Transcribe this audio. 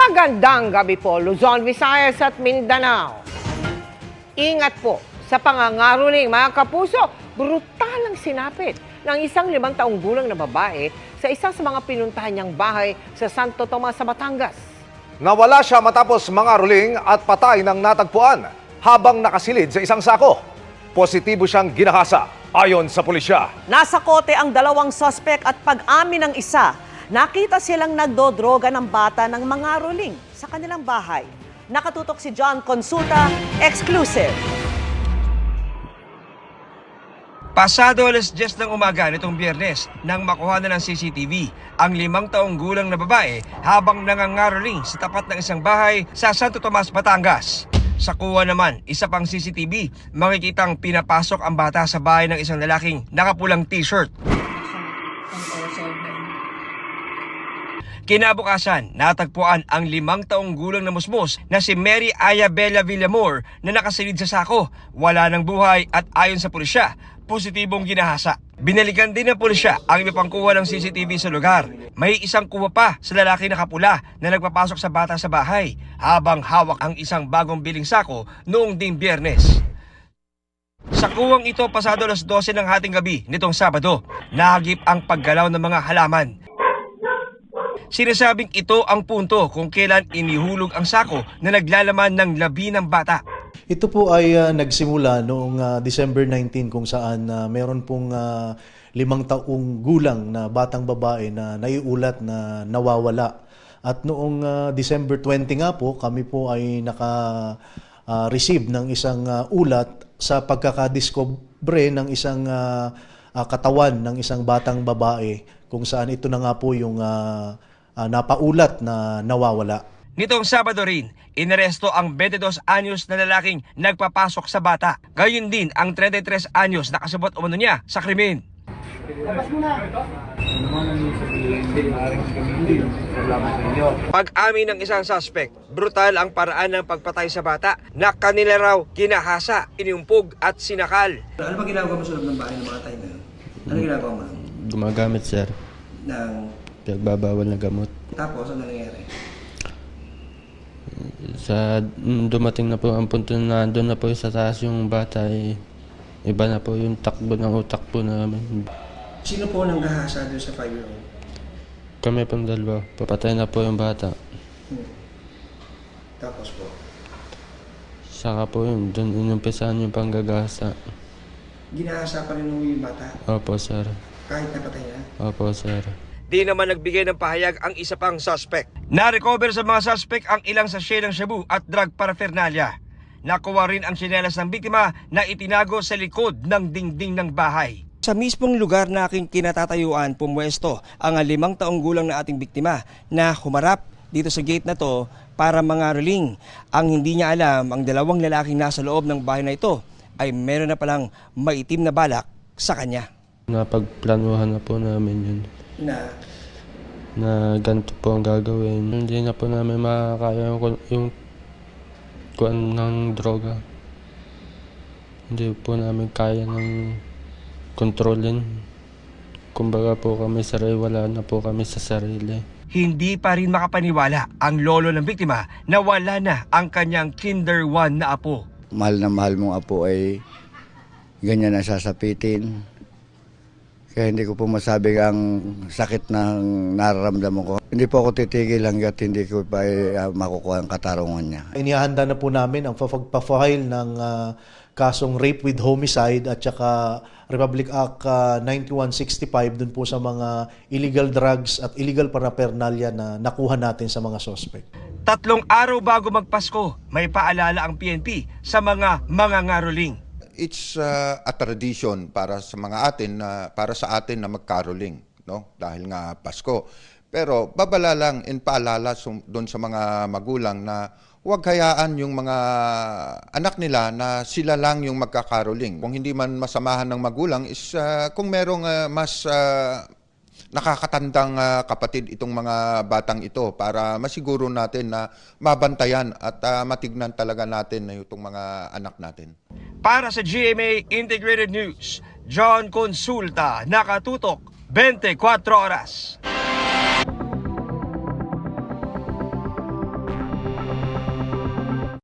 Magandang gabi po, Luzon, Visayas at Mindanao. Ingat po sa pangangaroling mga kapuso. Brutal ang sinapit ng isang 5 taong gulang na babae sa isa sa mga pinuntahan niyang bahay sa Santo Tomas sa Batangas. Nawala siya matapos mangaroling at patay ng natagpuan habang nakasilid sa isang sako. Positibo siyang ginahasa ayon sa pulisya. Nasa kote ang 2 suspect at pag-amin ng isa, nakita silang nagdodroga ng bata ng mangaroling sa kanilang bahay. Nakatutok si John Consulta, exclusive. Pasado alas 10 ng umaga nitong Biyernes nang makuha na ng CCTV ang 5 taong gulang na babae habang nangangaroling sa tapat ng isang bahay sa Santo Tomas, Batangas. Sa kuha naman, isa pang CCTV, makikitang pinapasok ang bata sa bahay ng isang lalaking nakapulang t-shirt. Kinabukasan, natagpuan ang 5 taong gulang na musmos na si Mary Ayabella Villamor na nakasilid sa sako, wala ng buhay at ayon sa pulisya, positibong ginahasa. Binalikan din ng pulisya ang iba pang kuha ng CCTV sa lugar. May isang kuha pa sa lalaki na kapula na nagpapasok sa bata sa bahay habang hawak ang isang bagong biling sako noong ding Biyernes. Sa kuwang ito pasado alas 12 ng hating gabi nitong Sabado, nahagip ang paggalaw ng mga halaman. Sinasabing ito ang punto kung kailan inihulog ang sako na naglalaman ng labi ng bata. Ito po ay nagsimula noong December 19 kung saan meron pong 5 taong gulang na batang babae na naiulat na nawawala. At noong December 20 nga po, kami po ay naka-receive ng isang ulat sa pagkakadiscover ng isang katawan ng isang batang babae kung saan ito na nga po yung napaulat na nawawala. Nitong Sabado rin, inaresto ang 22 anyos na lalaking nagpapasok sa bata. Gayon din ang 33 anyos na kasabot umano niya sa krimen. Pag-amin ng isang suspect, brutal ang paraan ng pagpatay sa bata na kanila raw kinahasa, inumpog at sinakal. Ano ba ginagawa mo sa loob ng bahay ng mga tayo na yun? Ano ginagawa mo? Gumagamit, sir. Ng... Pagbabawal na gamot. Tapos, ano nangyari? Dumating na po ang punto na doon na po sa taas yung bata, iba na po yung takbo ng utak po namin. Sino po nang gahasa doon sa 5-year-old? Kami pang dalawa, papatay na po yung bata. Tapos po? Saka po yun, doon inumpisahan yung panggagasa. Ginahasa pa rin yung bata? Opo, sir. Kahit napatay na? Opo, sir. Di naman nagbigay ng pahayag ang isa pang suspect. Na-recover sa mga suspect ang ilang sachet ng shabu at drug paraphernalia. Nakuha rin ang tsinelas ng biktima na itinago sa likod ng dingding ng bahay. Sa mismong lugar na aking kinatatayuan, pumwesto ang 5 taong gulang na ating biktima na humarap dito sa gate na to para mangaroling. Ang hindi niya alam, ang 2 lalaking nasa loob ng bahay na ito ay meron na palang maitim na balak sa kanya. Napagplanuhan na po namin yun. Na ganito po ang gagawin. Hindi na po namin makakaya yung kuan ng droga. Hindi po namin kaya ng kontrolin. Kumbaga po kami wala na po kami sa sarili. Hindi pa rin makapaniwala ang lolo ng biktima na wala na ang kanyang kinder 1 na apo. Mahal na mahal mong apo ay ganyan na sasapitin. Kaya hindi ko po masabi ang sakit na nararamdaman ko. Hindi po ako titigil hanggat hindi ko pa makukuha ang katarungan niya. Inihahanda na po namin ang pag-file ng kasong rape with homicide at saka Republic Act 9165 dun po sa mga illegal drugs at illegal paraphernalia na nakuha natin sa mga suspect. 3 araw bago magpasko, may paalala ang PNP sa mga mangangaroling. It's a tradition para sa mga atin para sa atin na magcaroling, no? Dahil nga Pasko. Pero babala lang in paalala doon sa mga magulang na huwag hayaan yung mga anak nila na sila lang yung magkakaroling. Kung hindi man masamahan ng magulang is kung merong mas nakakatandang kapatid itong mga batang ito para masiguro natin na mabantayan at matignan talaga natin na itong mga anak natin. Para sa GMA Integrated News, John Consulta, nakatutok 24 oras.